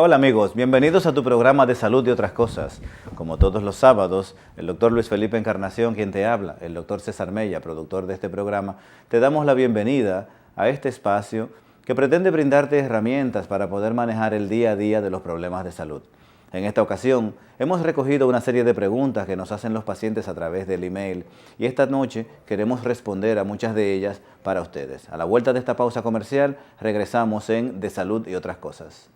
Hola amigos, bienvenidos a tu programa de salud y otras cosas. Como todos los sábados, el doctor Luis Felipe Encarnación, quien te habla, el doctor César Mella, productor de este programa, te damos la bienvenida a este espacio que pretende brindarte herramientas para poder manejar el día a día de los problemas de salud. En esta ocasión, hemos recogido una serie de preguntas que nos hacen los pacientes a través del email y esta noche queremos responder a muchas de ellas para ustedes. A la vuelta de esta pausa comercial, regresamos en De Salud y otras cosas.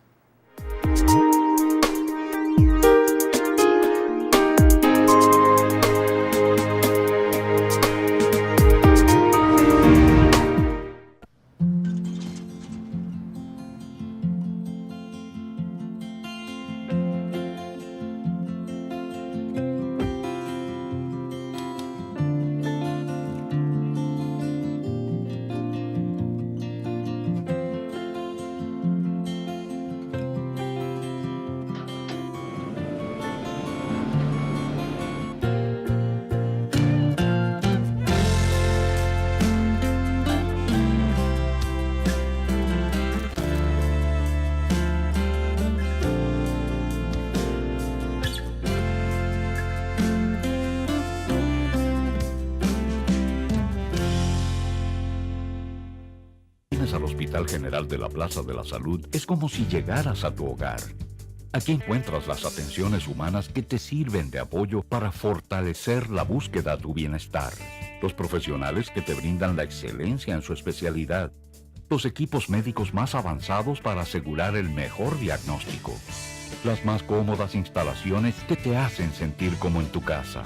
Al Hospital General de la Plaza de la Salud es como si llegaras a tu hogar. Aquí encuentras las atenciones humanas que te sirven de apoyo para fortalecer la búsqueda a tu bienestar. Los profesionales que te brindan la excelencia en su especialidad. Los equipos médicos más avanzados para asegurar el mejor diagnóstico. Las más cómodas instalaciones que te hacen sentir como en tu casa.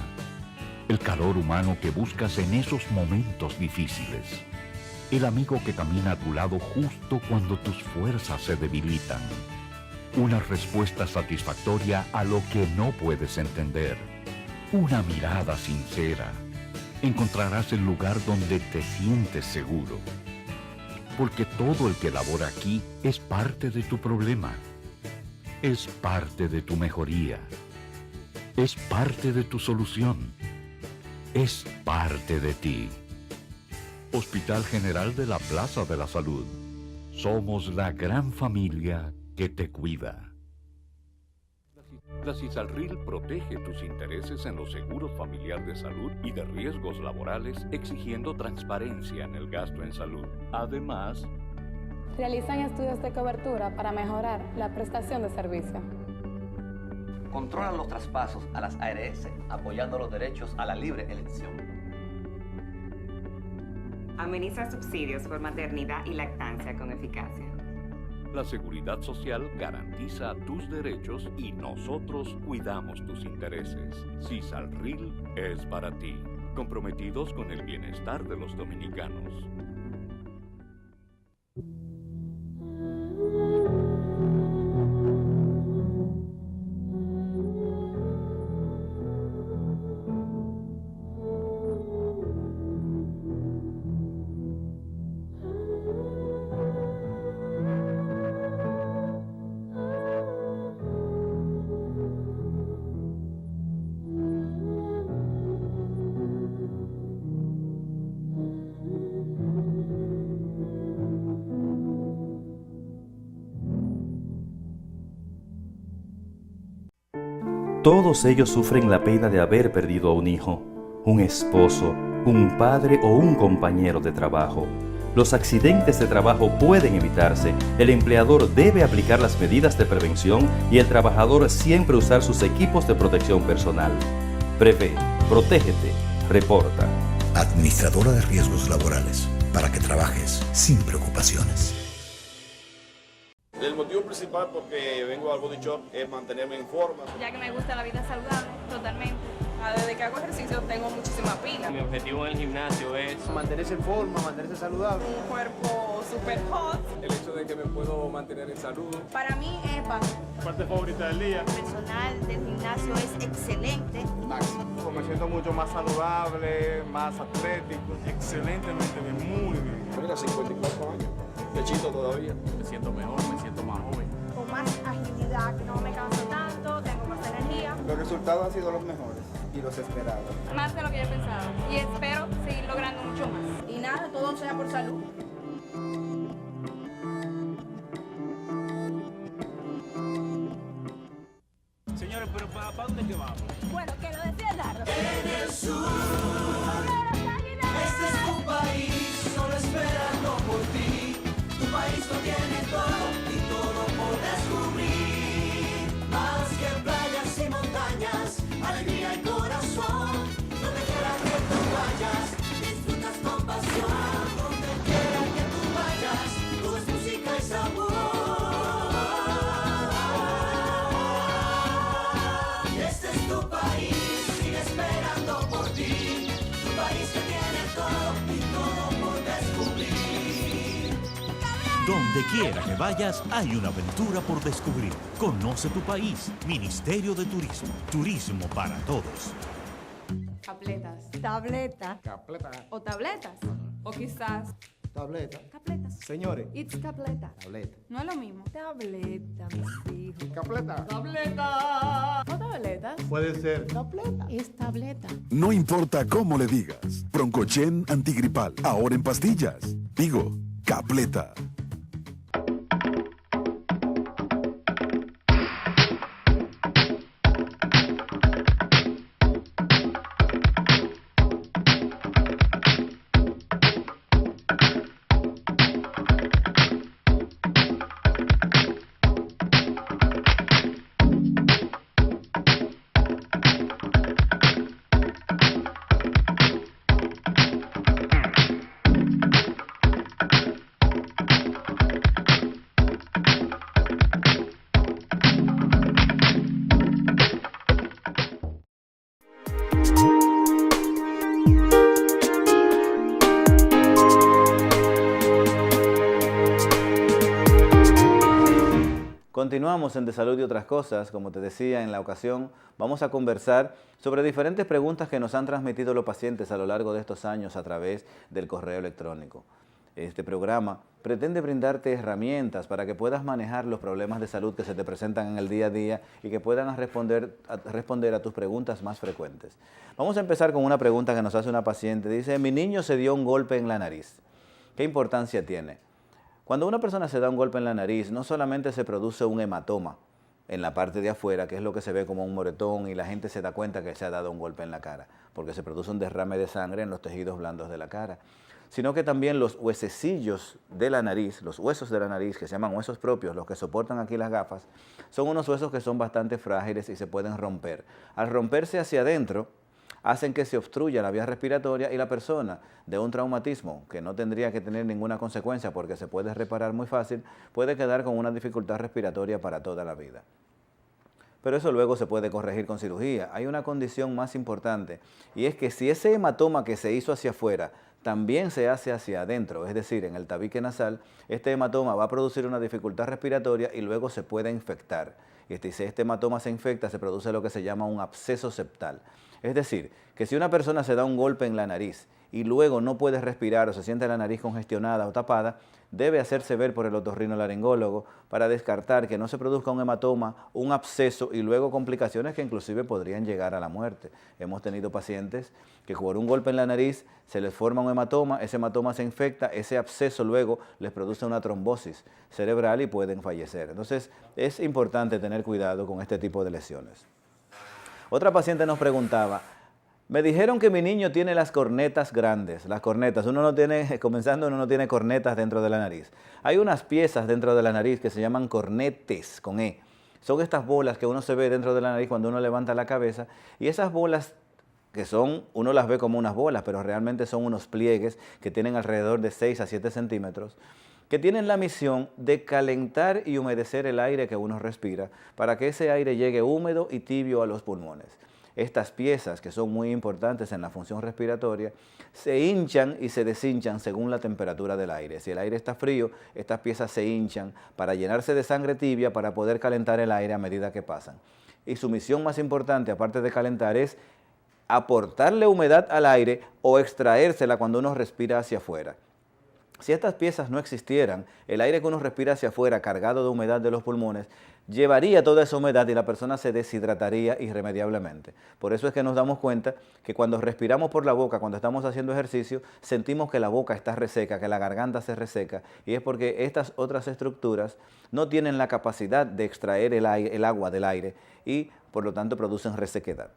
El calor humano que buscas en esos momentos difíciles. El amigo que camina a tu lado justo cuando tus fuerzas se debilitan. Una respuesta satisfactoria a lo que no puedes entender. Una mirada sincera. Encontrarás el lugar donde te sientes seguro. Porque todo el que labora aquí es parte de tu problema. Es parte de tu mejoría. Es parte de tu solución. Es parte de ti. Hospital General de la Plaza de la Salud. Somos la gran familia que te cuida. La CISALRIL protege tus intereses en los seguros familiar de salud y de riesgos laborales, exigiendo transparencia en el gasto en salud. Además, realizan estudios de cobertura para mejorar la prestación de servicio. Controlan los traspasos a las ARS, apoyando los derechos a la libre elección. Administra subsidios por maternidad y lactancia con eficacia. la Seguridad Social garantiza tus derechos y nosotros cuidamos tus intereses. CISALRIL es para ti, comprometidos con el bienestar de los dominicanos. Todos ellos sufren la pena de haber perdido a un hijo, un esposo, un padre o un compañero de trabajo. Los accidentes de trabajo pueden evitarse. El empleador debe aplicar las medidas de prevención y el trabajador siempre usar sus equipos de protección personal. Prevé, protégete, reporta. Administradora de Riesgos Laborales, para que trabajes sin preocupaciones. El motivo principal por que vengo al Body Shop es mantenerme en forma. Ya que me gusta la vida saludable, totalmente. Desde que hago ejercicio tengo muchísima pila. Mi objetivo en el gimnasio es mantenerse en forma, mantenerse saludable. Un cuerpo super hot. El hecho de que me puedo mantener en salud. Para mí es básico. Parte favorita del día. El personal del gimnasio es excelente. Máximo. Me siento mucho más saludable, más atlético. Excelentemente bien, muy bien. Mira, 54 años. Pechito todavía. Me siento mejor, me siento más joven. Con más agilidad, no me canso tanto, tengo más energía. Los resultados han sido los mejores y los esperados. Más de lo que yo he pensado. Y espero seguir logrando mucho más. Y nada, todo sea por salud. Señores, pero ¿para dónde que vamos? Bueno, que lo decía Dardo. En el sur, este es tu país, solo esperando por ti. Tu país lo tiene todo y todo por descubrir. Más que playas y montañas, alegría y corazón. Donde quiera que tú vayas, disfrutas con pasión. Donde quiera que tú vayas, todo es música y sabor. Y este es tu país, sigue esperando por ti. Tu país que tiene todo y todo por descubrir. Donde quiera que vayas, hay una aventura por descubrir. Conoce tu país. Ministerio de Turismo. Turismo para todos. Capletas. Tableta. Capleta. O tabletas. O quizás Tableta. Capletas. Señores. it's capleta. Tableta. No es lo mismo. Tableta, mis hijos. Capleta. Tableta. O tabletas. Puede ser. Tableta. Es tableta. No importa cómo le digas. Broncochen antigripal. Ahora en pastillas. Digo, Capleta. Continuamos en De Salud y otras cosas. Como te decía en la ocasión, vamos a conversar sobre diferentes preguntas que nos han transmitido los pacientes a lo largo de estos años a través del correo electrónico. Este programa pretende brindarte herramientas para que puedas manejar los problemas de salud que se te presentan en el día a día y que puedan responder a tus preguntas más frecuentes. Vamos a empezar con una pregunta que nos hace una paciente. Dice, mi niño se dio un golpe en la nariz. ¿Qué importancia tiene? Cuando una persona se da un golpe en la nariz, no solamente se produce un hematoma en la parte de afuera, que es lo que se ve como un moretón y la gente se da cuenta que se ha dado un golpe en la cara, porque se produce un derrame de sangre en los tejidos blandos de la cara, sino que también los huesecillos de la nariz, los huesos de la nariz, que se llaman huesos propios, los que soportan aquí las gafas, son unos huesos que son bastante frágiles y se pueden romper. Al romperse hacia adentro, hacen que se obstruya la vía respiratoria y la persona de un traumatismo que no tendría que tener ninguna consecuencia porque se puede reparar muy fácil, puede quedar con una dificultad respiratoria para toda la vida. Pero eso luego se puede corregir con cirugía. Hay una condición más importante y es que si ese hematoma que se hizo hacia afuera también se hace hacia adentro, es decir, en el tabique nasal, este hematoma va a producir una dificultad respiratoria y luego se puede infectar. Y si este hematoma se infecta, se produce lo que se llama un absceso septal. Es decir, que si una persona se da un golpe en la nariz y luego no puede respirar o se siente la nariz congestionada o tapada, debe hacerse ver por el otorrinolaringólogo para descartar que no se produzca un hematoma, un absceso y luego complicaciones que inclusive podrían llegar a la muerte. Hemos tenido pacientes que por un golpe en la nariz se les forma un hematoma, ese hematoma se infecta, ese absceso luego les produce una trombosis cerebral y pueden fallecer. Entonces es importante tener cuidado con este tipo de lesiones. Otra paciente nos preguntaba, me dijeron que mi niño tiene las cornetas grandes, las cornetas, uno no tiene cornetas dentro de la nariz. Hay unas piezas dentro de la nariz que se llaman cornetes, con E. Son estas bolas que uno se ve dentro de la nariz cuando uno levanta la cabeza y esas bolas que son, uno las ve como unas bolas, pero realmente son unos pliegues que tienen alrededor de 6 a 7 centímetros, que tienen la misión de calentar y humedecer el aire que uno respira para que ese aire llegue húmedo y tibio a los pulmones. estas piezas, que son muy importantes en la función respiratoria, se hinchan y se deshinchan según la temperatura del aire. Si el aire está frío, estas piezas se hinchan para llenarse de sangre tibia para poder calentar el aire a medida que pasan. Y su misión más importante, aparte de calentar, es aportarle humedad al aire o extraérsela cuando uno respira hacia afuera. Si estas piezas no existieran, el aire que uno respira hacia afuera cargado de humedad de los pulmones llevaría toda esa humedad y la persona se deshidrataría irremediablemente. Por eso es que nos damos cuenta que cuando respiramos por la boca, cuando estamos haciendo ejercicio, sentimos que la boca está reseca, que la garganta se reseca, y es porque estas otras estructuras no tienen la capacidad de extraer el agua del aire y por lo tanto producen resequedad.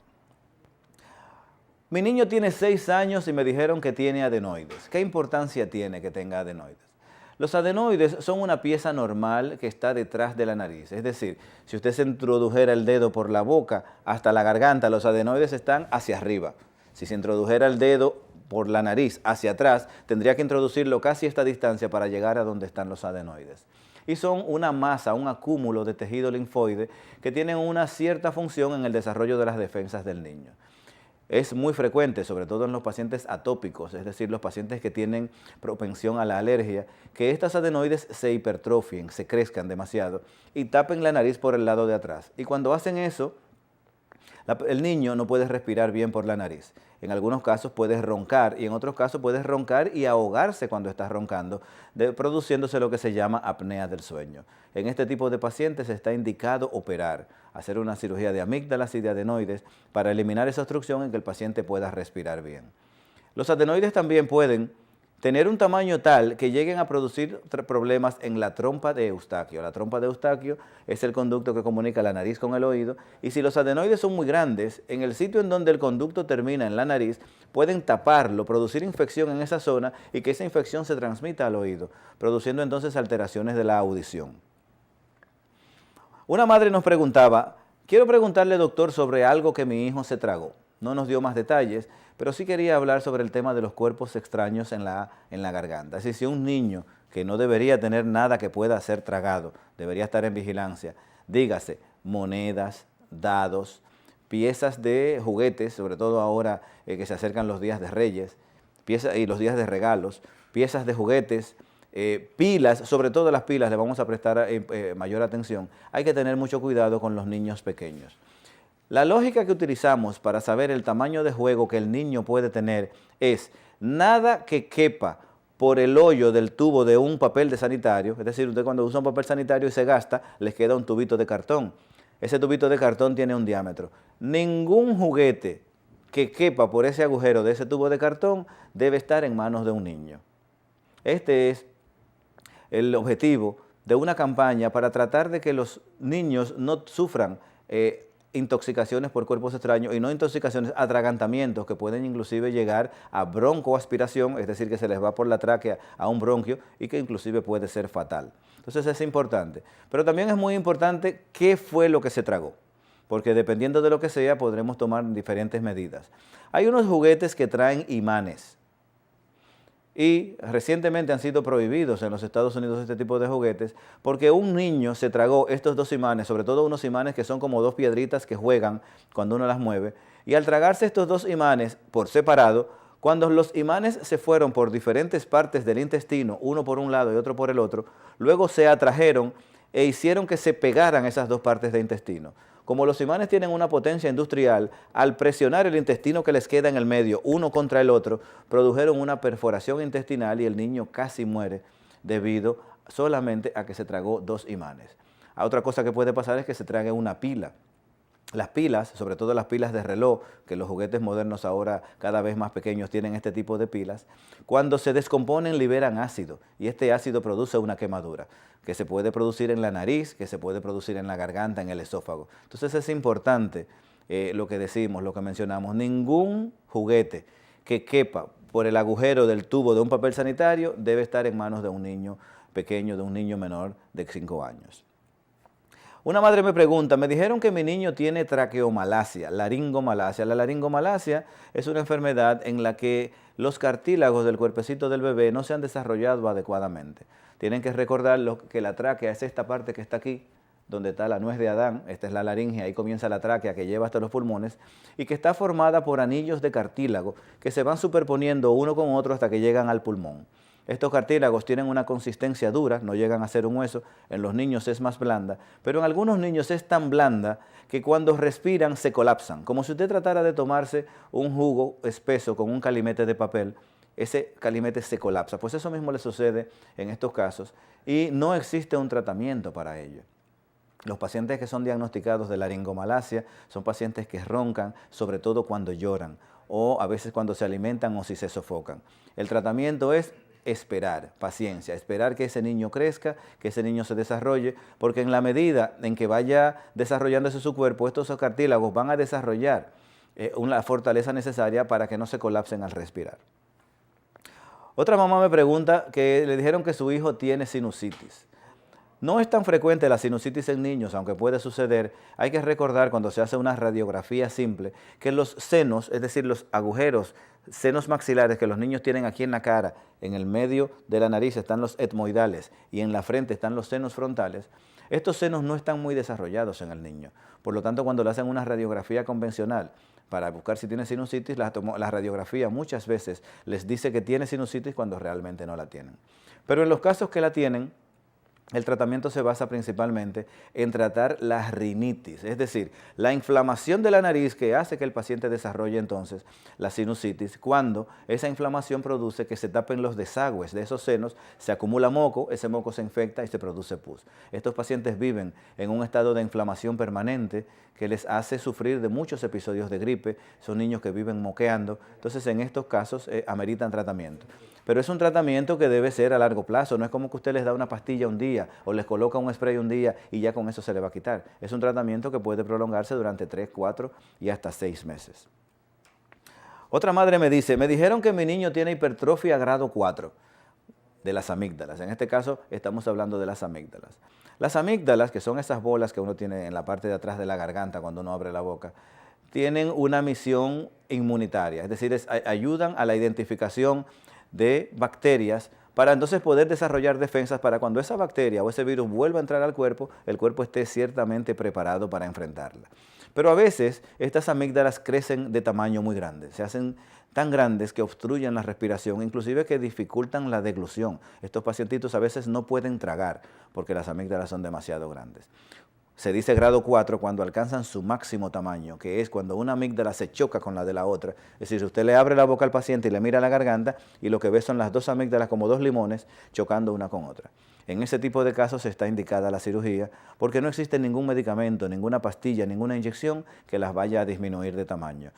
Mi niño tiene 6 años y me dijeron que tiene adenoides. ¿Qué importancia tiene que tenga adenoides? Los adenoides son una pieza normal que está detrás de la nariz. Es decir, si usted se introdujera el dedo por la boca hasta la garganta, los adenoides están hacia arriba. Si se introdujera el dedo por la nariz hacia atrás, tendría que introducirlo casi a esta distancia para llegar a donde están los adenoides. Y son una masa, un acúmulo de tejido linfoide que tienen una cierta función en el desarrollo de las defensas del niño. Es muy frecuente, sobre todo en los pacientes atópicos, es decir, los pacientes que tienen propensión a la alergia, que estas adenoides se hipertrofien, se crezcan demasiado y tapen la nariz por el lado de atrás. Y cuando hacen eso, el niño no puede respirar bien por la nariz. En algunos casos puede roncar y en otros casos puede roncar y ahogarse cuando está roncando, produciéndose lo que se llama apnea del sueño. En este tipo de pacientes está indicado operar, hacer una cirugía de amígdalas y de adenoides para eliminar esa obstrucción y que el paciente pueda respirar bien. Los adenoides también pueden tener un tamaño tal que lleguen a producir problemas en la trompa de Eustaquio. La trompa de Eustaquio es el conducto que comunica la nariz con el oído y si los adenoides son muy grandes, en el sitio en donde el conducto termina en la nariz, pueden taparlo, producir infección en esa zona y que esa infección se transmita al oído, produciendo entonces alteraciones de la audición. Una madre nos preguntaba, quiero preguntarle, doctor, sobre algo que mi hijo se tragó. No nos dio más detalles, pero sí quería hablar sobre el tema de los cuerpos extraños en la garganta. Es decir, si un niño que no debería tener nada que pueda ser tragado, debería estar en vigilancia, dígase, monedas, dados, piezas de juguetes, sobre todo ahora que se acercan los días de Reyes, y los días de regalos, piezas de juguetes, pilas, sobre todo las pilas le vamos a prestar mayor atención. Hay que tener mucho cuidado con los niños pequeños. La lógica que utilizamos para saber el tamaño de juego que el niño puede tener es nada que quepa por el hoyo del tubo de un papel de sanitario, es decir, usted cuando usa un papel sanitario y se gasta, les queda un tubito de cartón. Ese tubito de cartón tiene un diámetro. Ningún juguete que quepa por ese agujero de ese tubo de cartón debe estar en manos de un niño. Este es el objetivo de una campaña para tratar de que los niños no sufran intoxicaciones por cuerpos extraños y no intoxicaciones, atragantamientos que pueden inclusive llegar a broncoaspiración, es decir, que se les va por la tráquea a un bronquio y que inclusive puede ser fatal. Entonces es importante. Pero también es muy importante qué fue lo que se tragó, porque dependiendo de lo que sea podremos tomar diferentes medidas. Hay unos juguetes que traen imanes y recientemente han sido prohibidos en los Estados Unidos este tipo de juguetes porque un niño se tragó estos dos imanes, sobre todo unos imanes que son como dos piedritas que juegan cuando uno las mueve, y al tragarse estos dos imanes por separado, cuando los imanes se fueron por diferentes partes del intestino, uno por un lado y otro por el otro, luego se atrajeron e hicieron que se pegaran esas dos partes del intestino. Como los imanes tienen una potencia industrial, al presionar el intestino que les queda en el medio, uno contra el otro, produjeron una perforación intestinal y el niño casi muere debido solamente a que se tragó dos imanes. Otra cosa que puede pasar es que se trague una pila. Las pilas, sobre todo las pilas de reloj, que los juguetes modernos ahora cada vez más pequeños tienen este tipo de pilas, cuando se descomponen liberan ácido y este ácido produce una quemadura que se puede producir en la nariz, que se puede producir en la garganta, en el esófago. Entonces es importante lo que decimos, lo que mencionamos, ningún juguete que quepa por el agujero del tubo de un papel sanitario debe estar en manos de un niño pequeño, de un niño menor de 5 años. Una madre me pregunta, me dijeron que mi niño tiene traqueomalacia, laringomalacia. La laringomalacia es una enfermedad en la que los cartílagos del cuerpecito del bebé no se han desarrollado adecuadamente. Tienen que recordar que la tráquea es esta parte que está aquí, donde está la nuez de Adán, esta es la laringe, ahí comienza la tráquea que lleva hasta los pulmones, y que está formada por anillos de cartílago que se van superponiendo uno con otro hasta que llegan al pulmón. Estos cartílagos tienen una consistencia dura, no llegan a ser un hueso, en los niños es más blanda, pero en algunos niños es tan blanda que cuando respiran se colapsan, como si usted tratara de tomarse un jugo espeso con un calimete de papel, ese calimete se colapsa. Pues eso mismo le sucede en estos casos y no existe un tratamiento para ello. Los pacientes que son diagnosticados de laringomalacia son pacientes que roncan, sobre todo cuando lloran o a veces cuando se alimentan o si se sofocan. El tratamiento es esperar, paciencia, esperar que ese niño crezca, que ese niño se desarrolle, porque en la medida en que vaya desarrollándose su cuerpo, estos cartílagos van a desarrollar una fortaleza necesaria para que no se colapsen al respirar. Otra mamá me pregunta que le dijeron que su hijo tiene sinusitis. No es tan frecuente la sinusitis en niños, aunque puede suceder. Hay que recordar cuando se hace una radiografía simple que los senos, es decir, los agujeros, senos maxilares que los niños tienen aquí en la cara, en el medio de la nariz están los etmoidales y en la frente están los senos frontales. Estos senos no están muy desarrollados en el niño. Por lo tanto, cuando le hacen una radiografía convencional para buscar si tiene sinusitis, la radiografía muchas veces les dice que tiene sinusitis cuando realmente no la tienen. Pero en los casos que la tienen, el tratamiento se basa principalmente en tratar la rinitis, es decir, la inflamación de la nariz que hace que el paciente desarrolle entonces la sinusitis, cuando esa inflamación produce que se tapen los desagües de esos senos, se acumula moco, ese moco se infecta y se produce pus. Estos pacientes viven en un estado de inflamación permanente que les hace sufrir de muchos episodios de gripe, son niños que viven moqueando, entonces en estos casos ameritan tratamiento. Pero es un tratamiento que debe ser a largo plazo, no es como que usted les da una pastilla un día o les coloca un spray un día y ya con eso se le va a quitar. Es un tratamiento que puede prolongarse durante 3, 4 y hasta 6 meses. Otra madre me dice, me dijeron que mi niño tiene hipertrofia grado 4 de las amígdalas. En este caso estamos hablando de las amígdalas. Las amígdalas, que son esas bolas que uno tiene en la parte de atrás de la garganta cuando uno abre la boca, tienen una misión inmunitaria, es decir, ayudan a la identificación de bacterias para entonces poder desarrollar defensas para cuando esa bacteria o ese virus vuelva a entrar al cuerpo, el cuerpo esté ciertamente preparado para enfrentarla. Pero a veces estas amígdalas crecen de tamaño muy grande, se hacen tan grandes que obstruyen la respiración, inclusive que dificultan la deglución. Estos pacientitos a veces no pueden tragar porque las amígdalas son demasiado grandes. Se dice grado 4 cuando alcanzan su máximo tamaño, que es cuando una amígdala se choca con la de la otra. Es decir, usted le abre la boca al paciente y le mira la garganta y lo que ve son las dos amígdalas como dos limones chocando una con otra. En ese tipo de casos está indicada la cirugía porque no existe ningún medicamento, ninguna pastilla, ninguna inyección que las vaya a disminuir de tamaño.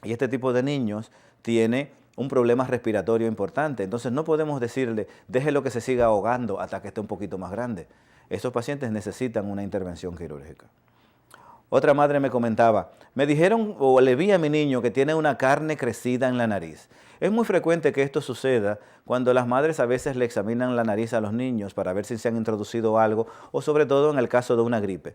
Y este tipo de niños tiene un problema respiratorio importante, entonces no podemos decirle, déjelo que se siga ahogando hasta que esté un poquito más grande. Esos pacientes necesitan una intervención quirúrgica. Otra madre me comentaba, me dijeron o le vi a mi niño que tiene una carne crecida en la nariz. Es muy frecuente que esto suceda cuando las madres a veces le examinan la nariz a los niños para ver si se han introducido algo o sobre todo en el caso de una gripe.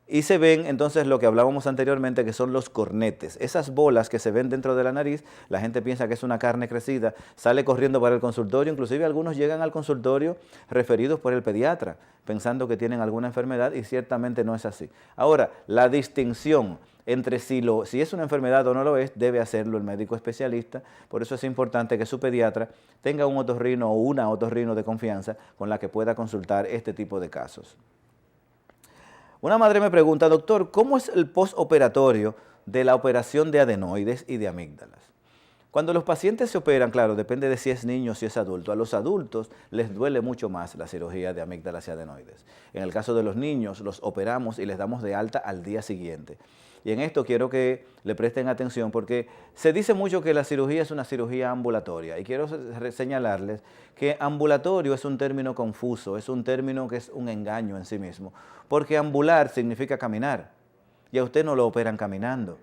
Y se ven entonces lo que hablábamos anteriormente, que son los cornetes. Esas bolas que se ven dentro de la nariz, la gente piensa que es una carne crecida, sale corriendo para el consultorio, inclusive algunos llegan al consultorio referidos por el pediatra, pensando que tienen alguna enfermedad y ciertamente no es así. Ahora, la distinción entre si es una enfermedad o no lo es, debe hacerlo el médico especialista, por eso es importante que su pediatra tenga un otorrino o una otorrino de confianza con la que pueda consultar este tipo de casos. Una madre me pregunta, doctor, ¿cómo es el postoperatorio de la operación de adenoides y de amígdalas? Cuando los pacientes se operan, claro, depende de si es niño o si es adulto. A los adultos les duele mucho más la cirugía de amígdalas y adenoides. En el caso de los niños, los operamos y les damos de alta al día siguiente. Y en esto quiero que le presten atención porque se dice mucho que la cirugía es una cirugía ambulatoria y quiero señalarles que ambulatorio es un término confuso, es un término que es un engaño en sí mismo, porque ambular significa caminar y a usted no lo operan caminando.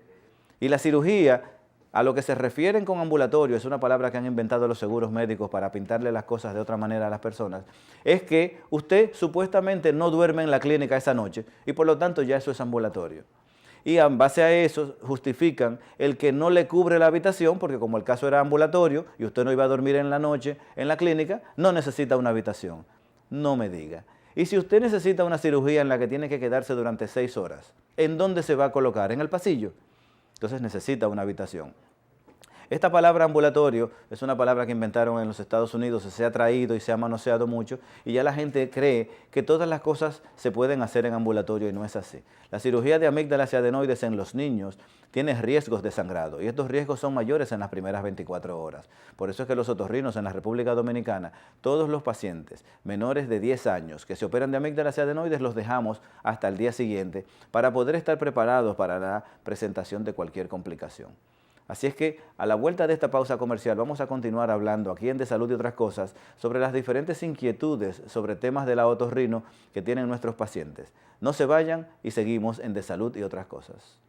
Y la cirugía, a lo que se refieren con ambulatorio, es una palabra que han inventado los seguros médicos para pintarle las cosas de otra manera a las personas, es que usted supuestamente no duerme en la clínica esa noche y por lo tanto ya eso es ambulatorio. Y en base a eso justifican el que no le cubre la habitación, porque como el caso era ambulatorio y usted no iba a dormir en la noche en la clínica, no necesita una habitación. No me diga. Y si usted necesita una cirugía en la que tiene que quedarse durante 6 horas, ¿en dónde se va a colocar? ¿En el pasillo? Entonces necesita una habitación. Esta palabra ambulatorio es una palabra que inventaron en los Estados Unidos, se ha traído y se ha manoseado mucho y ya la gente cree que todas las cosas se pueden hacer en ambulatorio y no es así. La cirugía de amígdalas y adenoides en los niños tiene riesgos de sangrado y estos riesgos son mayores en las primeras 24 horas. Por eso es que los otorrinos en la República Dominicana, todos los pacientes menores de 10 años que se operan de amígdalas y adenoides los dejamos hasta el día siguiente para poder estar preparados para la presentación de cualquier complicación. Así es que a la vuelta de esta pausa comercial vamos a continuar hablando aquí en De Salud y Otras Cosas sobre las diferentes inquietudes sobre temas de la otorrino que tienen nuestros pacientes. No se vayan y seguimos en De Salud y Otras Cosas.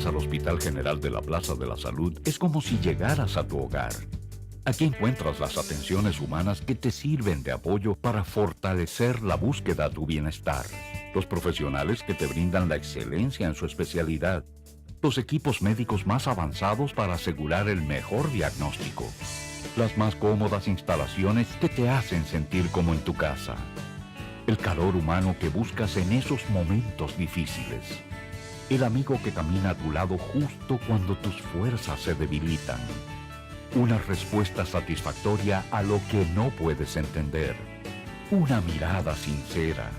Al Hospital General de la Plaza de la Salud es como si llegaras a tu hogar. Aquí encuentras las atenciones humanas que te sirven de apoyo para fortalecer la búsqueda a tu bienestar. Los profesionales que te brindan la excelencia en su especialidad. Los equipos médicos más avanzados para asegurar el mejor diagnóstico. Las más cómodas instalaciones que te hacen sentir como en tu casa. El calor humano que buscas en esos momentos difíciles. El amigo que camina a tu lado justo cuando tus fuerzas se debilitan. Una respuesta satisfactoria a lo que no puedes entender. Una mirada sincera.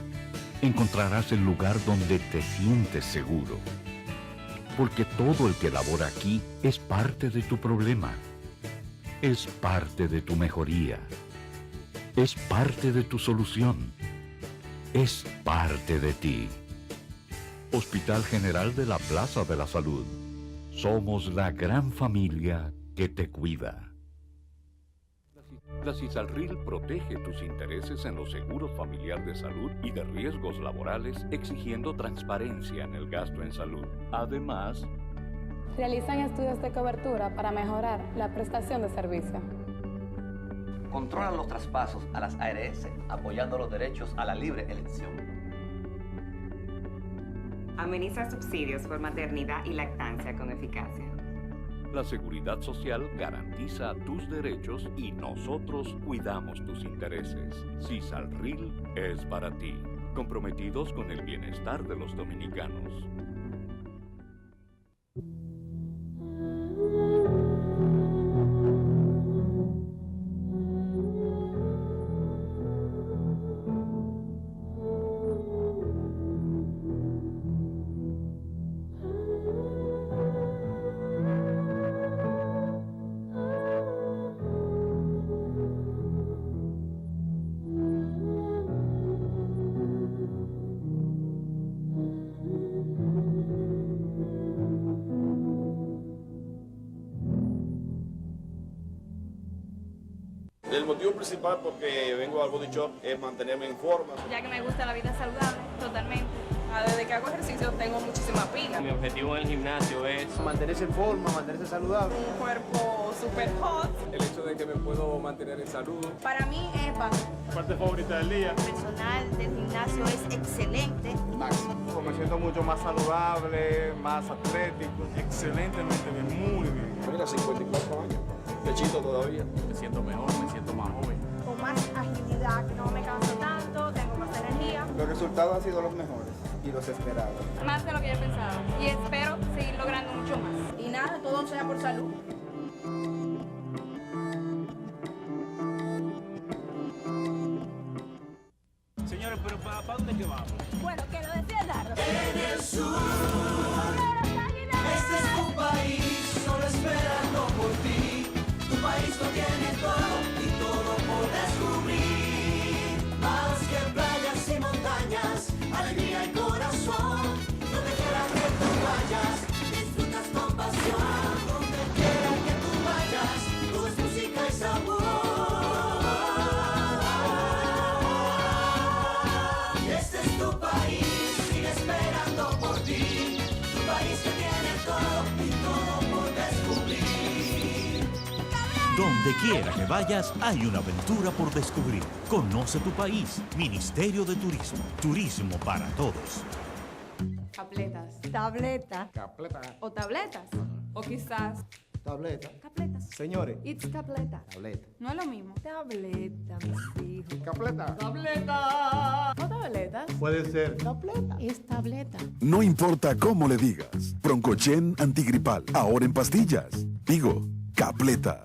Encontrarás el lugar donde te sientes seguro. Porque todo el que labora aquí es parte de tu problema. Es parte de tu mejoría. Es parte de tu solución. Es parte de ti. Hospital General de la Plaza de la Salud. Somos la gran familia que te cuida. La CISALRIL protege tus intereses en los seguros familiar de salud y de riesgos laborales, exigiendo transparencia en el gasto en salud. Además, realizan estudios de cobertura para mejorar la prestación de servicio. Controlan los traspasos a las ARS, apoyando los derechos a la libre elección. Ameniza subsidios por maternidad y lactancia con eficacia. la Seguridad Social garantiza tus derechos y nosotros cuidamos tus intereses. CISALRIL es para ti, comprometidos con el bienestar de los dominicanos. El motivo principal porque vengo al Body Shop es mantenerme en forma. Ya que me gusta la vida saludable, totalmente. Desde que hago ejercicio tengo muchísima pila. Mi objetivo en el gimnasio es mantenerse en forma, mantenerse saludable. Un cuerpo super hot. El hecho de que me puedo mantener en salud. Para mí es básico. Parte favorita del día. El personal del gimnasio es excelente. Máximo. Me siento mucho más saludable, más atlético. Excelentemente bien, muy bien. Mira, 54 años. Pechito todavía. me siento mejor, me siento más joven. Con más agilidad, no me canso tanto, tengo más energía. Los resultados han sido los mejores y los esperados. Más de lo que yo pensaba. Y espero seguir logrando mucho más. Y nada, todo sea por salud. Señores, pero ¿Para dónde que vamos? Bueno, que lo decía Dardo. En el sur, este es tu país, solo esperando por ti. Tu país lo tiene todo y todo por descubrir. Más que playas y montañas, alegría y corazón. Donde quiera que tú vayas, disfrutas con pasión. Donde quiera que tú vayas, todo es música y sabor. Y este es tu país, sigue esperando por ti. Tu país que tiene todo y todo por descubrir. Donde quiera que vayas, hay una aventura por descubrir. Conoce tu país. Ministerio de Turismo. Turismo para todos. Capletas. Tableta. Capleta. O tabletas. O quizás Tableta. capletas. Señores. It's capleta. Tableta. No es lo mismo. Tableta, mis hijos. Capleta. Tableta. O tabletas. Puede ser. Tableta. Es tableta. No importa cómo le digas. Broncochen antigripal. Ahora en pastillas. Digo, Capleta.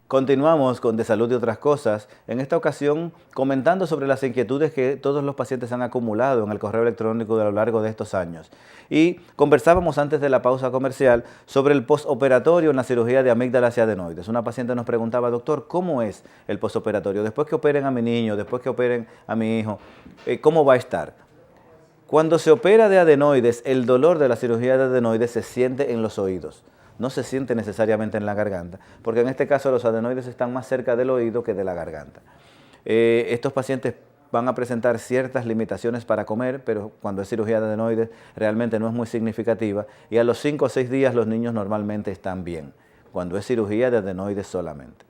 Continuamos con De Salud y otras cosas, en esta ocasión comentando sobre las inquietudes que todos los pacientes han acumulado en el correo electrónico a lo largo de estos años. Y conversábamos antes de la pausa comercial sobre el postoperatorio en la cirugía de amígdalas y adenoides. Una paciente nos preguntaba, doctor, ¿cómo es el postoperatorio? Después que operen a mi niño, después que operen a mi hijo, ¿cómo va a estar? Cuando se opera de adenoides, el dolor de la cirugía de adenoides se siente en los oídos. No se siente necesariamente en la garganta, porque en este caso los adenoides están más cerca del oído que de la garganta. Estos pacientes van a presentar ciertas limitaciones para comer, pero cuando es cirugía de adenoides realmente no es muy significativa y a los 5 o 6 días los niños normalmente están bien, cuando es cirugía de adenoides solamente.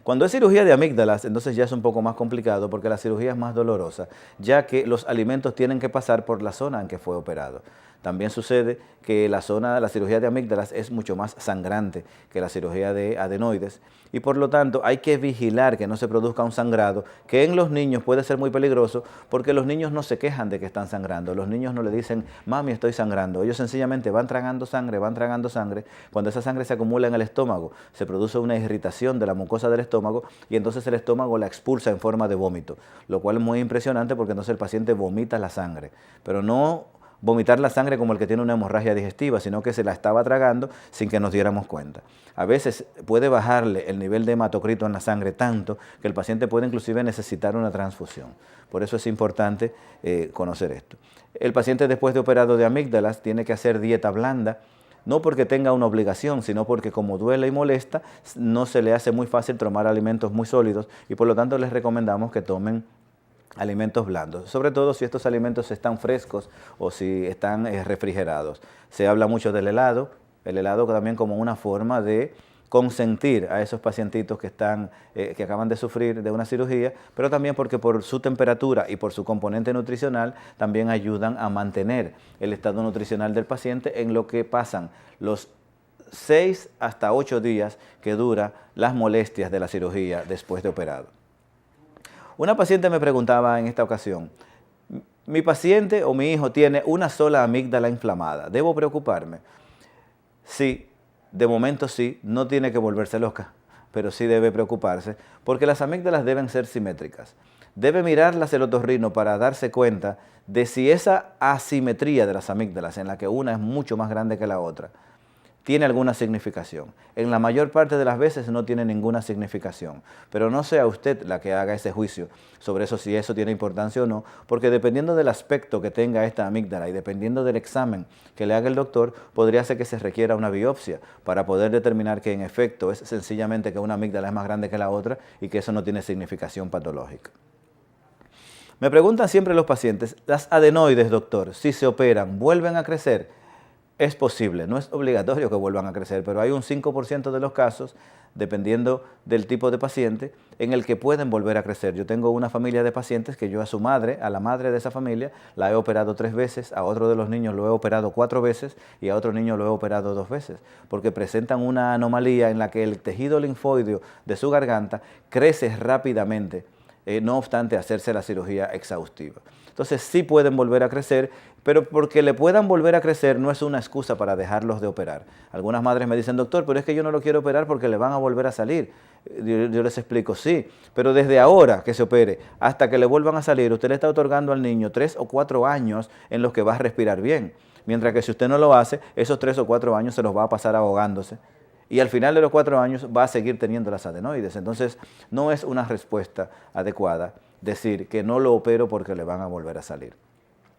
Cuando es cirugía de amígdalas, entonces ya es un poco más complicado porque la cirugía es más dolorosa, ya que los alimentos tienen que pasar por la zona en que fue operado. También sucede que la cirugía de amígdalas es mucho más sangrante que la cirugía de adenoides y por lo tanto hay que vigilar que no se produzca un sangrado que en los niños puede ser muy peligroso porque los niños no se quejan de que están sangrando, los niños no le dicen, mami estoy sangrando, ellos sencillamente van tragando sangre, cuando esa sangre se acumula en el estómago se produce una irritación de la mucosa del estómago y entonces el estómago la expulsa en forma de vómito, lo cual es muy impresionante porque entonces el paciente vomita la sangre, pero no vomitar la sangre como el que tiene una hemorragia digestiva, sino que se la estaba tragando sin que nos diéramos cuenta. A veces puede bajarle el nivel de hematocrito en la sangre tanto que el paciente puede inclusive necesitar una transfusión. Por eso es importante conocer esto. El paciente después de operado de amígdalas tiene que hacer dieta blanda, no porque tenga una obligación, sino porque como duele y molesta, no se le hace muy fácil tomar alimentos muy sólidos y por lo tanto les recomendamos que tomen alimentos blandos, sobre todo si estos alimentos están frescos o si están refrigerados. Se habla mucho del helado, el helado también como una forma de consentir a esos pacientitos que acaban de sufrir de una cirugía, pero también porque por su temperatura y por su componente nutricional también ayudan a mantener el estado nutricional del paciente en lo que pasan los 6 hasta 8 días que dura las molestias de la cirugía después de operado. Una paciente me preguntaba en esta ocasión, mi paciente o mi hijo tiene una sola amígdala inflamada, ¿debo preocuparme? Sí, de momento sí, no tiene que volverse loca, pero sí debe preocuparse porque las amígdalas deben ser simétricas. Debe mirarlas el otorrino para darse cuenta de si esa asimetría de las amígdalas, en la que una es mucho más grande que la otra, tiene alguna significación. En la mayor parte de las veces no tiene ninguna significación, pero no sea usted la que haga ese juicio sobre eso, si eso tiene importancia o no, porque dependiendo del aspecto que tenga esta amígdala y dependiendo del examen que le haga el doctor, podría ser que se requiera una biopsia para poder determinar que en efecto es sencillamente que una amígdala es más grande que la otra y que eso no tiene significación patológica. Me preguntan siempre los pacientes, ¿las adenoides, doctor, si se operan, vuelven a crecer? Es posible, no es obligatorio que vuelvan a crecer, pero hay un 5% de los casos, dependiendo del tipo de paciente, en el que pueden volver a crecer. Yo tengo una familia de pacientes que yo a su madre, a la madre de esa familia, la he operado 3 veces, a otro de los niños lo he operado 4 veces y a otro niño lo he operado 2 veces, porque presentan una anomalía en la que el tejido linfóideo de su garganta crece rápidamente, no obstante hacerse la cirugía exhaustiva. Entonces sí pueden volver a crecer, pero porque le puedan volver a crecer no es una excusa para dejarlos de operar. Algunas madres me dicen, doctor, pero es que yo no lo quiero operar porque le van a volver a salir. Yo les explico, sí, pero desde ahora que se opere hasta que le vuelvan a salir, usted le está otorgando al niño 3 o 4 años en los que va a respirar bien. Mientras que si usted no lo hace, esos 3 o 4 años se los va a pasar ahogándose. Y al final de los 4 años va a seguir teniendo las adenoides. Entonces no es una respuesta adecuada decir que no lo opero porque le van a volver a salir.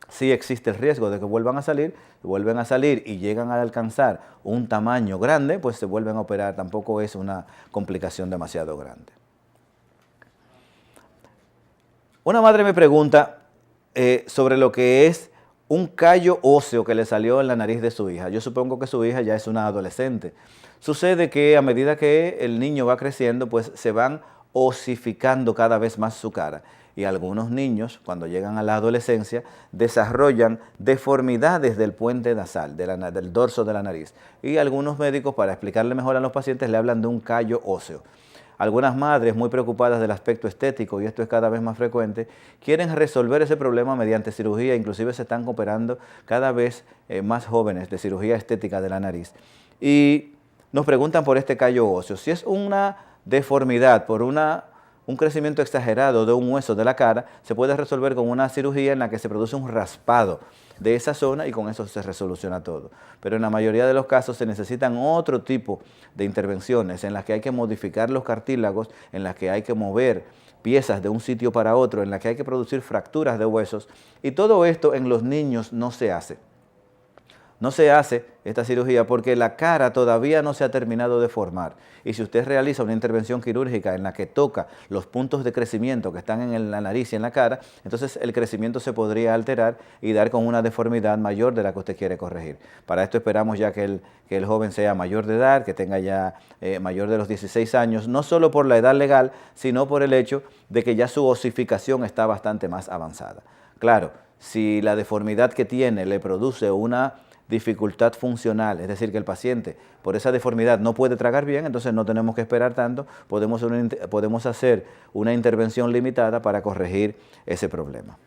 Sí existe el riesgo de que vuelvan a salir y llegan a alcanzar un tamaño grande, pues se vuelven a operar. Tampoco es una complicación demasiado grande. Una madre me pregunta sobre lo que es un callo óseo que le salió en la nariz de su hija. Yo supongo que su hija ya es una adolescente. Sucede que a medida que el niño va creciendo, pues se van osificando cada vez más su cara. Y algunos niños, cuando llegan a la adolescencia, desarrollan deformidades del puente nasal, del dorso de la nariz. Y algunos médicos, para explicarle mejor a los pacientes, le hablan de un callo óseo. Algunas madres, muy preocupadas del aspecto estético, y esto es cada vez más frecuente, quieren resolver ese problema mediante cirugía. Inclusive se están operando cada vez más jóvenes de cirugía estética de la nariz. Y nos preguntan por este callo óseo. Si es una deformidad por un crecimiento exagerado de un hueso de la cara, se puede resolver con una cirugía en la que se produce un raspado de esa zona y con eso se resoluciona todo. Pero en la mayoría de los casos se necesitan otro tipo de intervenciones en las que hay que modificar los cartílagos, en las que hay que mover piezas de un sitio para otro, en las que hay que producir fracturas de huesos, y todo esto en los niños no se hace. No se hace esta cirugía porque la cara todavía no se ha terminado de formar. Y si usted realiza una intervención quirúrgica en la que toca los puntos de crecimiento que están en la nariz y en la cara, entonces el crecimiento se podría alterar y dar con una deformidad mayor de la que usted quiere corregir. Para esto esperamos ya que el joven sea mayor de edad, que tenga ya mayor de los 16 años, no solo por la edad legal, sino por el hecho de que ya su osificación está bastante más avanzada. Claro, si la deformidad que tiene le produce una dificultad funcional, es decir, que el paciente por esa deformidad no puede tragar bien, entonces no tenemos que esperar tanto, podemos hacer una intervención limitada para corregir ese problema.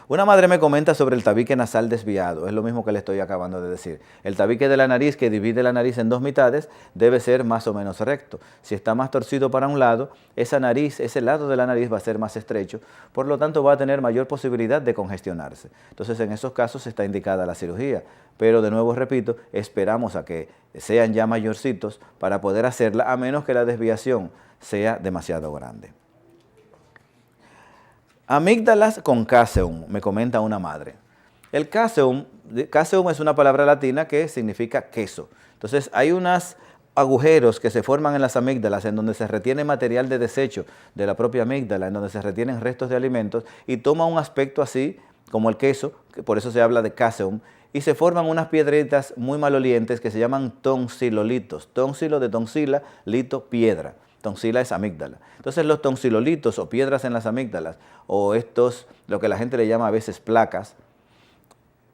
Una madre me comenta sobre el tabique nasal desviado, es lo mismo que le estoy acabando de decir. El tabique de la nariz, que divide la nariz en 2 mitades, debe ser más o menos recto. Si está más torcido para un lado, ese lado de la nariz va a ser más estrecho, por lo tanto va a tener mayor posibilidad de congestionarse. Entonces en esos casos está indicada la cirugía, pero de nuevo repito, esperamos a que sean ya mayorcitos para poder hacerla, a menos que la desviación sea demasiado grande. Amígdalas con caseum, me comenta una madre. El caseum es una palabra latina que significa queso. Entonces hay unos agujeros que se forman en las amígdalas en donde se retiene material de desecho de la propia amígdala, en donde se retienen restos de alimentos y toma un aspecto así como el queso, que por eso se habla de caseum, y se forman unas piedritas muy malolientes que se llaman tonsilolitos. Tonsilo de tonsila, lito, piedra. Tonsila es amígdala. Entonces los tonsilolitos o piedras en las amígdalas, o lo que la gente le llama a veces placas,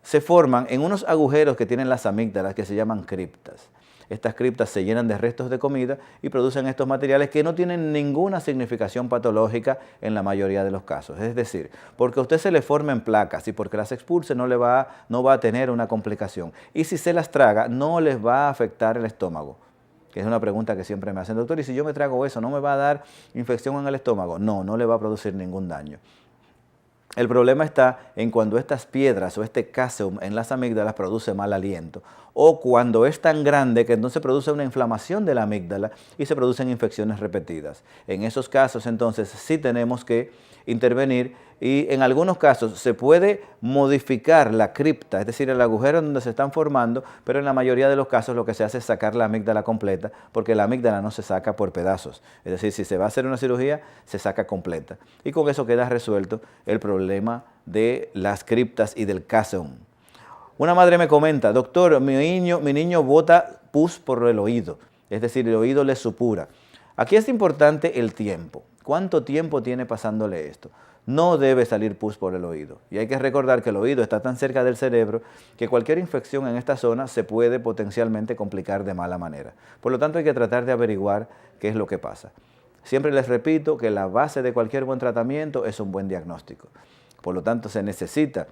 se forman en unos agujeros que tienen las amígdalas que se llaman criptas. Estas criptas se llenan de restos de comida y producen estos materiales que no tienen ninguna significación patológica en la mayoría de los casos. Es decir, porque a usted se le formen placas y porque las expulse no va a tener una complicación. Y si se las traga, no les va a afectar el estómago. Que es una pregunta que siempre me hacen, doctor, ¿y si yo me trago eso, no me va a dar infección en el estómago? No, no le va a producir ningún daño. El problema está en cuando estas piedras o este caseum en las amígdalas produce mal aliento o cuando es tan grande que entonces produce una inflamación de la amígdala y se producen infecciones repetidas. En esos casos entonces sí tenemos que intervenir y en algunos casos se puede modificar la cripta, es decir, el agujero donde se están formando, pero en la mayoría de los casos lo que se hace es sacar la amígdala completa, porque la amígdala no se saca por pedazos. Es decir, si se va a hacer una cirugía, se saca completa. Y con eso queda resuelto el problema de las criptas y del cáseon. Una madre me comenta, doctor, mi niño bota pus por el oído, es decir, el oído le supura. Aquí es importante el tiempo. ¿Cuánto tiempo tiene pasándole esto? No debe salir pus por el oído. Y hay que recordar que el oído está tan cerca del cerebro que cualquier infección en esta zona se puede potencialmente complicar de mala manera. Por lo tanto, hay que tratar de averiguar qué es lo que pasa. Siempre les repito que la base de cualquier buen tratamiento es un buen diagnóstico. Por lo tanto, se necesita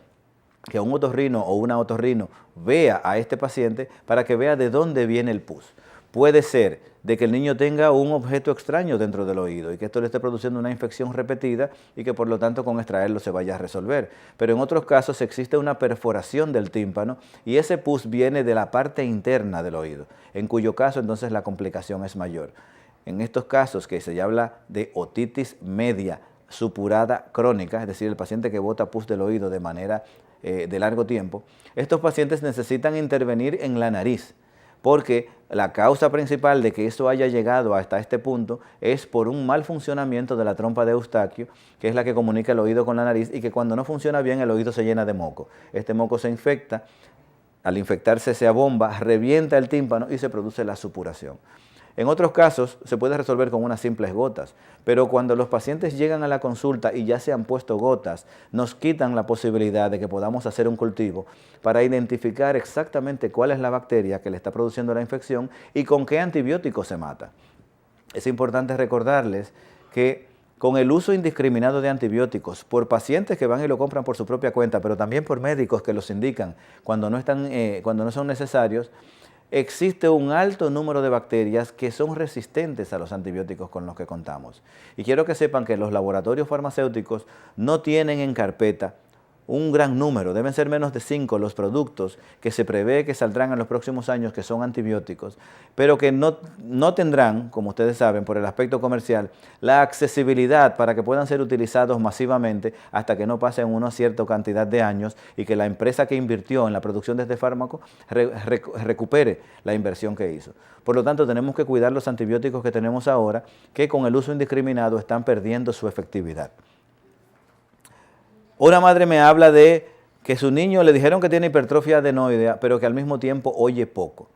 que un otorrino o una otorrino vea a este paciente para que vea de dónde viene el pus. Puede ser de que el niño tenga un objeto extraño dentro del oído y que esto le esté produciendo una infección repetida y que por lo tanto con extraerlo se vaya a resolver. Pero en otros casos existe una perforación del tímpano y ese pus viene de la parte interna del oído, en cuyo caso entonces la complicación es mayor. En estos casos que se habla de otitis media supurada crónica, es decir, el paciente que bota pus del oído de manera de largo tiempo, estos pacientes necesitan intervenir en la nariz, porque la causa principal de que esto haya llegado hasta este punto es por un mal funcionamiento de la trompa de Eustaquio, que es la que comunica el oído con la nariz, y que cuando no funciona bien el oído se llena de moco. Este moco se infecta, al infectarse se abomba, revienta el tímpano y se produce la supuración. En otros casos se puede resolver con unas simples gotas, pero cuando los pacientes llegan a la consulta y ya se han puesto gotas, nos quitan la posibilidad de que podamos hacer un cultivo para identificar exactamente cuál es la bacteria que le está produciendo la infección y con qué antibiótico se mata. Es importante recordarles que con el uso indiscriminado de antibióticos por pacientes que van y lo compran por su propia cuenta, pero también por médicos que los indican cuando no son necesarios, existe un alto número de bacterias que son resistentes a los antibióticos con los que contamos. Y quiero que sepan que los laboratorios farmacéuticos no tienen en carpeta un gran número, deben ser menos de 5 los productos que se prevé que saldrán en los próximos años que son antibióticos, pero que no tendrán, como ustedes saben, por el aspecto comercial, la accesibilidad para que puedan ser utilizados masivamente hasta que no pasen una cierta cantidad de años y que la empresa que invirtió en la producción de este fármaco recupere la inversión que hizo. Por lo tanto, tenemos que cuidar los antibióticos que tenemos ahora, que con el uso indiscriminado están perdiendo su efectividad. Una madre me habla de que su niño le dijeron que tiene hipertrofia adenoidea, pero que al mismo tiempo oye poco.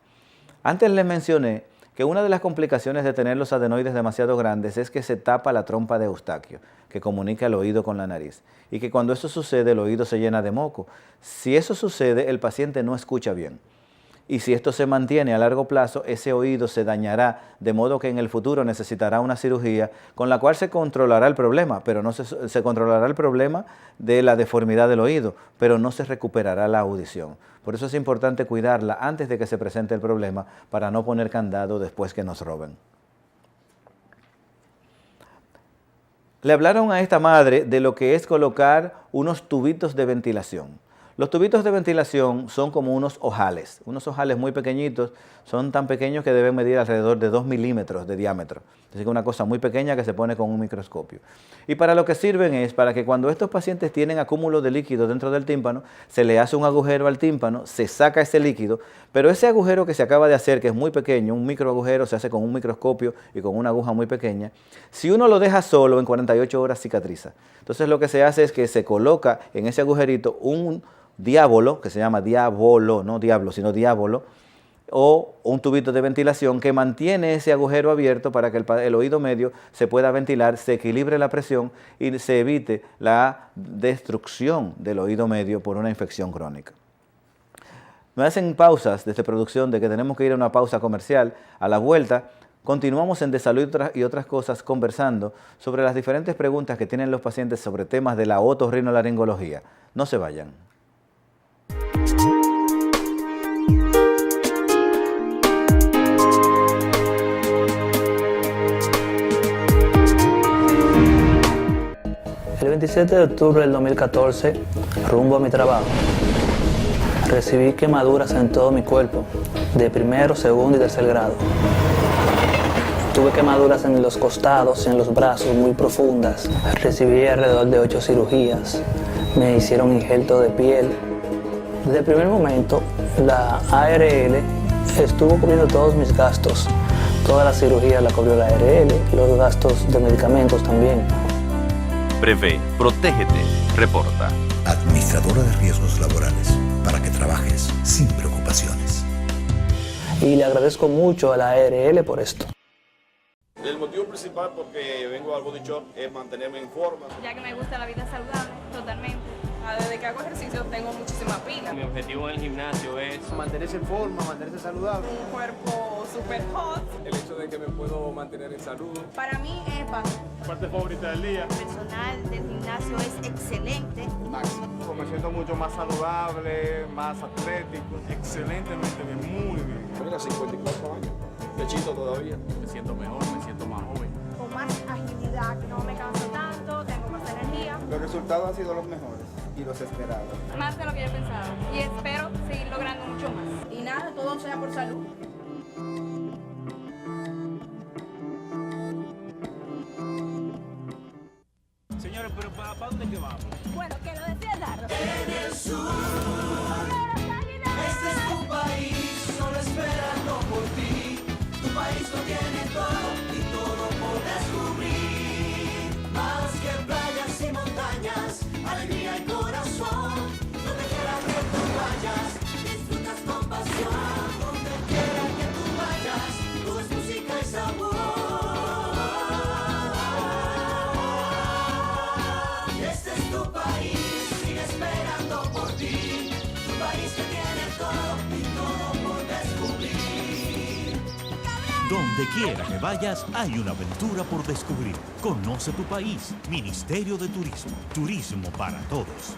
Antes les mencioné que una de las complicaciones de tener los adenoides demasiado grandes es que se tapa la trompa de Eustaquio, que comunica el oído con la nariz, y que cuando eso sucede el oído se llena de moco. Si eso sucede, el paciente no escucha bien. Y si esto se mantiene a largo plazo, ese oído se dañará, de modo que en el futuro necesitará una cirugía con la cual se controlará el problema, pero no se controlará el problema de la deformidad del oído, pero no se recuperará la audición. Por eso es importante cuidarla antes de que se presente el problema para no poner candado después que nos roben. Le hablaron a esta madre de lo que es colocar unos tubitos de ventilación. Los tubitos de ventilación son como unos ojales muy pequeñitos, son tan pequeños que deben medir alrededor de 2 milímetros de diámetro. Así que una cosa muy pequeña que se pone con un microscopio. Y para lo que sirven es para que cuando estos pacientes tienen acúmulo de líquido dentro del tímpano, se le hace un agujero al tímpano, se saca ese líquido, pero ese agujero que se acaba de hacer, que es muy pequeño, un microagujero, se hace con un microscopio y con una aguja muy pequeña, si uno lo deja solo, en 48 horas cicatriza. Entonces lo que se hace es que se coloca en ese agujerito un diábolo, que se llama diábolo, no diablo, sino diábolo, o un tubito de ventilación que mantiene ese agujero abierto para que el oído medio se pueda ventilar, se equilibre la presión y se evite la destrucción del oído medio por una infección crónica. Me hacen pausas desde producción de que tenemos que ir a una pausa comercial. A la vuelta continuamos en De Salud y otras cosas conversando sobre las diferentes preguntas que tienen los pacientes sobre temas de la otorrinolaringología. No se vayan. El 27 de octubre del 2014, rumbo a mi trabajo, Recibí quemaduras en todo mi cuerpo, de primero, segundo y tercer grado. Tuve quemaduras en los costados y en los brazos muy profundas. Recibí alrededor de 8 cirugías. Me hicieron injerto de piel. Desde el primer momento, la ARL estuvo cubriendo todos mis gastos. Toda la cirugía la cubrió la ARL, los gastos de medicamentos también. Prevé, protégete, reporta. Administradora de riesgos laborales, para que trabajes sin preocupaciones. Y le agradezco mucho a la ARL por esto. El motivo principal por que vengo al Body Shop es mantenerme en forma. Ya que me gusta la vida saludable, totalmente. Desde que hago ejercicio tengo muchísima pila. Mi objetivo en el gimnasio es mantenerse en forma, mantenerse saludable. Un cuerpo super hot. El hecho de que me puedo mantener en salud. Para mí es básico. Parte favorita del día. El personal del gimnasio es excelente. Máximo. Me siento mucho más saludable, más atlético. Excelentemente bien, muy bien. Mira, 54 años. Pechito todavía. me siento mejor, me siento más joven. Con más agilidad, no me canso tanto, tengo más energía. Los resultados han sido los mejores y los esperados. Más de lo que yo pensaba. Y espero seguir logrando mucho más. Y nada, todo sea por salud. Señores, pero ¿para dónde que vamos? Bueno, que lo decía Dardo. En el sur, este es tu país, solo esperando por ti. Tu país lo tiene todo y todo por descubrir. Más que playas y montañas, alegría y corazón. Donde quiera que tú vayas, disfrutas con pasión. Donde quiera que tú vayas, todo es música y sabor. Este es tu país, sigue esperando por ti. Tu país que tiene todo y todo por descubrir. Donde quiera que vayas, hay una aventura por descubrir. Conoce tu país. Ministerio de Turismo. Turismo para todos.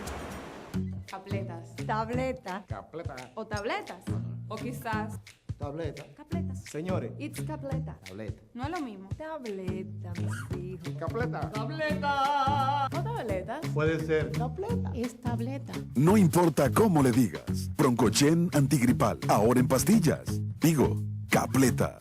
Capletas. Tableta. Capleta. O tabletas. O quizás Tableta. capletas. Señores. It's capleta. Tableta. No es lo mismo. Tableta, mis hijos. Capleta. Tableta. O tabletas. Puede ser. Tableta. Es tableta. No importa cómo le digas. Broncochen antigripal, ahora en pastillas. Digo, Capleta.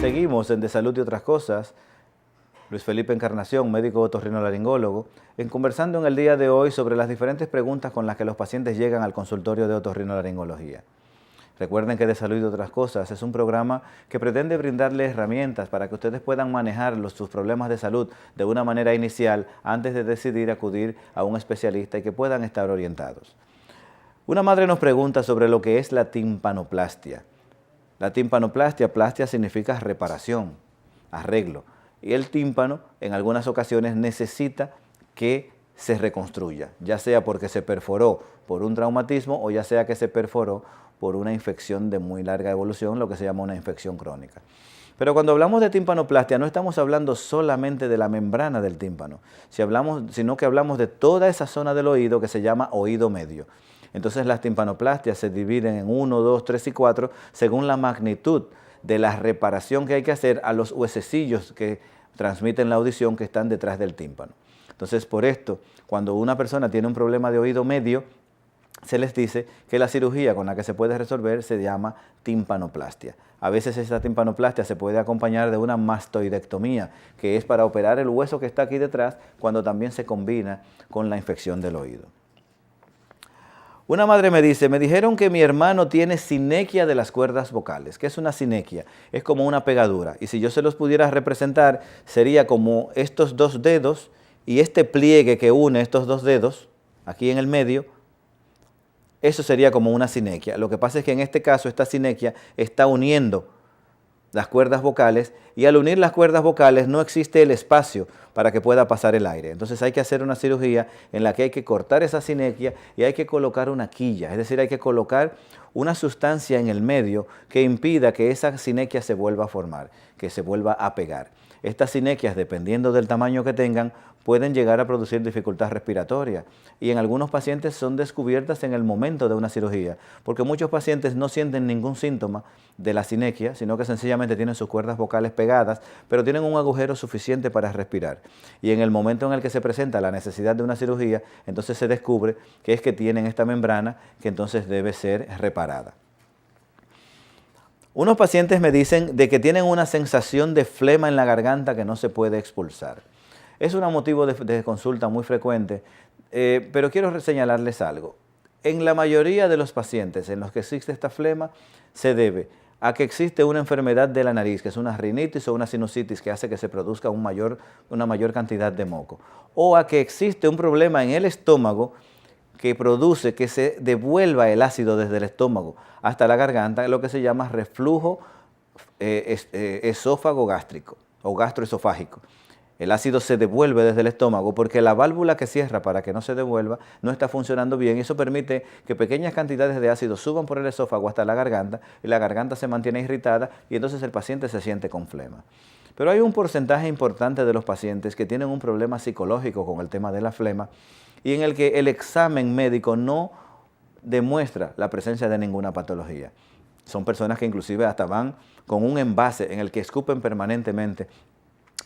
Seguimos en De Salud y otras cosas. Luis Felipe Encarnación, médico otorrinolaringólogo, conversando en el día de hoy sobre las diferentes preguntas con las que los pacientes llegan al consultorio de otorrinolaringología. Recuerden que De Salud y otras cosas es un programa que pretende brindarles herramientas para que ustedes puedan manejar sus problemas de salud de una manera inicial antes de decidir acudir a un especialista y que puedan estar orientados. Una madre nos pregunta sobre lo que es la timpanoplastia. La timpanoplastia, plastia significa reparación, arreglo. Y el tímpano en algunas ocasiones necesita que se reconstruya, ya sea porque se perforó por un traumatismo o ya sea que se perforó por una infección de muy larga evolución, lo que se llama una infección crónica. Pero cuando hablamos de timpanoplastia no estamos hablando solamente de la membrana del tímpano, sino que hablamos de toda esa zona del oído que se llama oído medio. Entonces las timpanoplastias se dividen en 1, 2, 3 y 4 según la magnitud de la reparación que hay que hacer a los huesecillos que transmiten la audición que están detrás del tímpano. Entonces por esto, cuando una persona tiene un problema de oído medio, se les dice que la cirugía con la que se puede resolver se llama timpanoplastia. A veces esta timpanoplastia se puede acompañar de una mastoidectomía, que es para operar el hueso que está aquí detrás cuando también se combina con la infección del oído. Una madre me dice, me dijeron que mi hermano tiene sinequia de las cuerdas vocales. ¿Qué es una sinequia? Es como una pegadura. Y si yo se los pudiera representar, sería como estos dos dedos y este pliegue que une estos dos dedos, aquí en el medio, eso sería como una sinequia. Lo que pasa es que en este caso esta sinequia está uniendo las cuerdas vocales y al unir las cuerdas vocales no existe el espacio para que pueda pasar el aire. Entonces hay que hacer una cirugía en la que hay que cortar esa sinequia y hay que colocar una quilla, es decir, hay que colocar una sustancia en el medio que impida que esa sinequia se vuelva a formar, que se vuelva a pegar. Estas sinequias, dependiendo del tamaño que tengan, pueden llegar a producir dificultad respiratoria y en algunos pacientes son descubiertas en el momento de una cirugía, porque muchos pacientes no sienten ningún síntoma de la sinequia, sino que sencillamente tienen sus cuerdas vocales pegadas, pero tienen un agujero suficiente para respirar. Y en el momento en el que se presenta la necesidad de una cirugía, entonces se descubre que es que tienen esta membrana que entonces debe ser reparada. Unos pacientes me dicen de que tienen una sensación de flema en la garganta que no se puede expulsar. Es un motivo de consulta muy frecuente, pero quiero señalarles algo. En la mayoría de los pacientes en los que existe esta flema se debe a que existe una enfermedad de la nariz, que es una rinitis o una sinusitis que hace que se produzca una mayor cantidad de moco, o a que existe un problema en el estómago que produce que se devuelva el ácido desde el estómago hasta la garganta, lo que se llama reflujo esófago gástrico o gastroesofágico. El ácido se devuelve desde el estómago porque la válvula que cierra para que no se devuelva no está funcionando bien y eso permite que pequeñas cantidades de ácido suban por el esófago hasta la garganta y la garganta se mantiene irritada y entonces el paciente se siente con flema. Pero hay un porcentaje importante de los pacientes que tienen un problema psicológico con el tema de la flema y en el que el examen médico no demuestra la presencia de ninguna patología. Son personas que inclusive hasta van con un envase en el que escupen permanentemente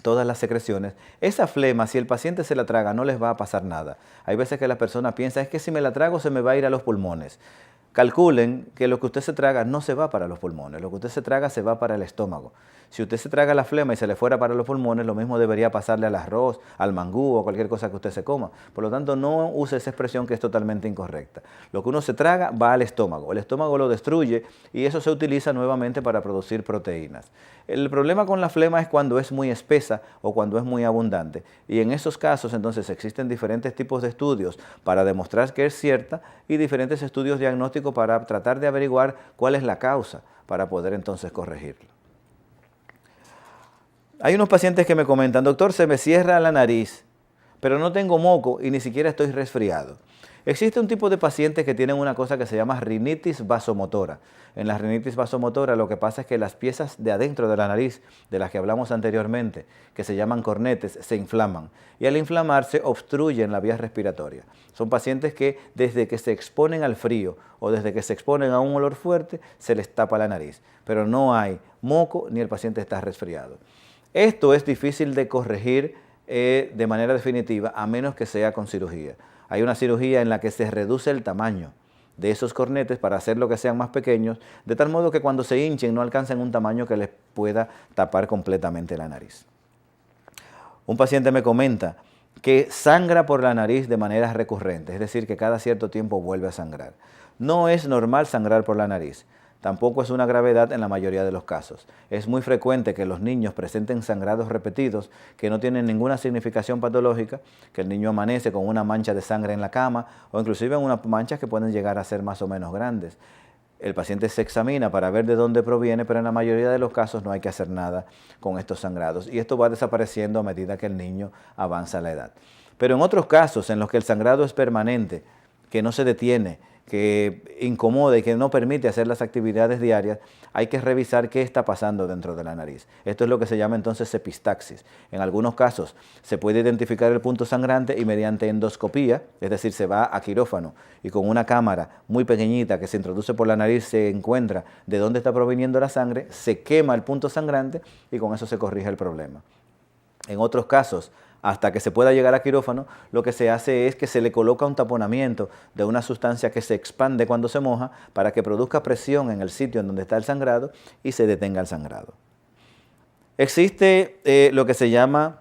todas las secreciones. Esa flema, si el paciente se la traga, no les va a pasar nada. Hay veces que la persona piensa, es que si me la trago se me va a ir a los pulmones. Calculen que lo que usted se traga no se va para los pulmones, lo que usted se traga se va para el estómago. Si usted se traga la flema y se le fuera para los pulmones, lo mismo debería pasarle al arroz, al mangú o cualquier cosa que usted se coma. Por lo tanto, no use esa expresión que es totalmente incorrecta. Lo que uno se traga va al estómago, el estómago lo destruye y eso se utiliza nuevamente para producir proteínas. El problema con la flema es cuando es muy espesa o cuando es muy abundante y en esos casos entonces existen diferentes tipos de estudios para demostrar que es cierta y diferentes estudios diagnósticos para tratar de averiguar cuál es la causa para poder entonces corregirlo. Hay unos pacientes que me comentan, doctor, se me cierra la nariz, pero no tengo moco y ni siquiera estoy resfriado. Existe un tipo de pacientes que tienen una cosa que se llama rinitis vasomotora. En la rinitis vasomotora lo que pasa es que las piezas de adentro de la nariz, de las que hablamos anteriormente, que se llaman cornetes, se inflaman y al inflamarse obstruyen la vía respiratoria. Son pacientes que desde que se exponen al frío o desde que se exponen a un olor fuerte se les tapa la nariz, pero no hay moco ni el paciente está resfriado. Esto es difícil de corregir de manera definitiva a menos que sea con cirugía. Hay una cirugía en la que se reduce el tamaño de esos cornetes para hacerlo que sean más pequeños, de tal modo que cuando se hinchen no alcancen un tamaño que les pueda tapar completamente la nariz. Un paciente me comenta que sangra por la nariz de manera recurrente, es decir, que cada cierto tiempo vuelve a sangrar. No es normal sangrar por la nariz. Tampoco es una gravedad en la mayoría de los casos. Es muy frecuente que los niños presenten sangrados repetidos que no tienen ninguna significación patológica, que el niño amanece con una mancha de sangre en la cama o inclusive unas manchas que pueden llegar a ser más o menos grandes. El paciente se examina para ver de dónde proviene, pero en la mayoría de los casos no hay que hacer nada con estos sangrados y esto va desapareciendo a medida que el niño avanza la edad. Pero en otros casos en los que el sangrado es permanente, que no se detiene, que incomoda y que no permite hacer las actividades diarias, hay que revisar qué está pasando dentro de la nariz. Esto es lo que se llama entonces epistaxis. En algunos casos se puede identificar el punto sangrante y mediante endoscopía, es decir, se va a quirófano y con una cámara muy pequeñita que se introduce por la nariz se encuentra de dónde está proviniendo la sangre, se quema el punto sangrante y con eso se corrige el problema. En otros casos, hasta que se pueda llegar a quirófano, lo que se hace es que se le coloca un taponamiento de una sustancia que se expande cuando se moja para que produzca presión en el sitio en donde está el sangrado y se detenga el sangrado. Existe lo que se llama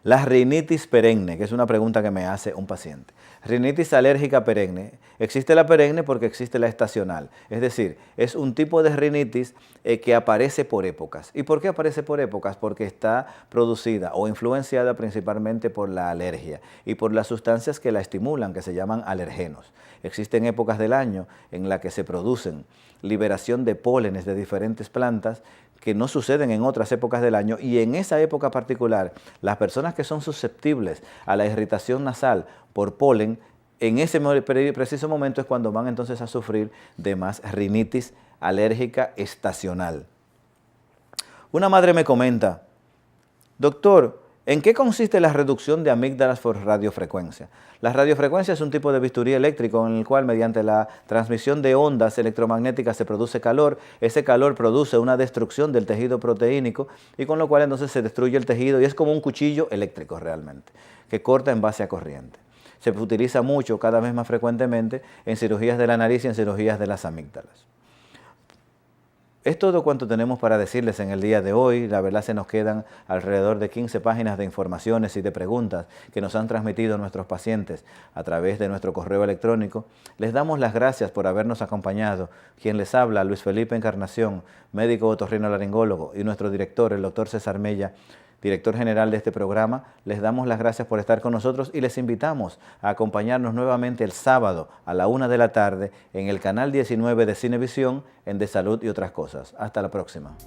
La rinitis perenne, que es una pregunta que me hace un paciente. Rinitis alérgica perenne. Existe la perenne porque existe la estacional. Es decir, es un tipo de rinitis que aparece por épocas. ¿Y por qué aparece por épocas? Porque está producida o influenciada principalmente por la alergia y por las sustancias que la estimulan, que se llaman alergenos. Existen épocas del año en las que se producen liberación de pólenes de diferentes plantas que no suceden en otras épocas del año, y en esa época particular, las personas que son susceptibles a la irritación nasal por polen, en ese preciso momento es cuando van entonces a sufrir de más rinitis alérgica estacional. Una madre me comenta: doctor, ¿en qué consiste la reducción de amígdalas por radiofrecuencia? La radiofrecuencia es un tipo de bisturí eléctrico en el cual mediante la transmisión de ondas electromagnéticas se produce calor. Ese calor produce una destrucción del tejido proteínico y con lo cual entonces se destruye el tejido y es como un cuchillo eléctrico realmente, que corta en base a corriente. Se utiliza mucho, cada vez más frecuentemente, en cirugías de la nariz y en cirugías de las amígdalas. Es todo cuanto tenemos para decirles en el día de hoy. La verdad, se nos quedan alrededor de 15 páginas de informaciones y de preguntas que nos han transmitido nuestros pacientes a través de nuestro correo electrónico. Les damos las gracias por habernos acompañado. Quien les habla, Luis Felipe Encarnación, médico otorrinolaringólogo, y nuestro director, el doctor César Mella, director general de este programa. Les damos las gracias por estar con nosotros y les invitamos a acompañarnos nuevamente el sábado a la 1 de la tarde en el canal 19 de Cinevisión en De Salud y Otras Cosas. Hasta la próxima.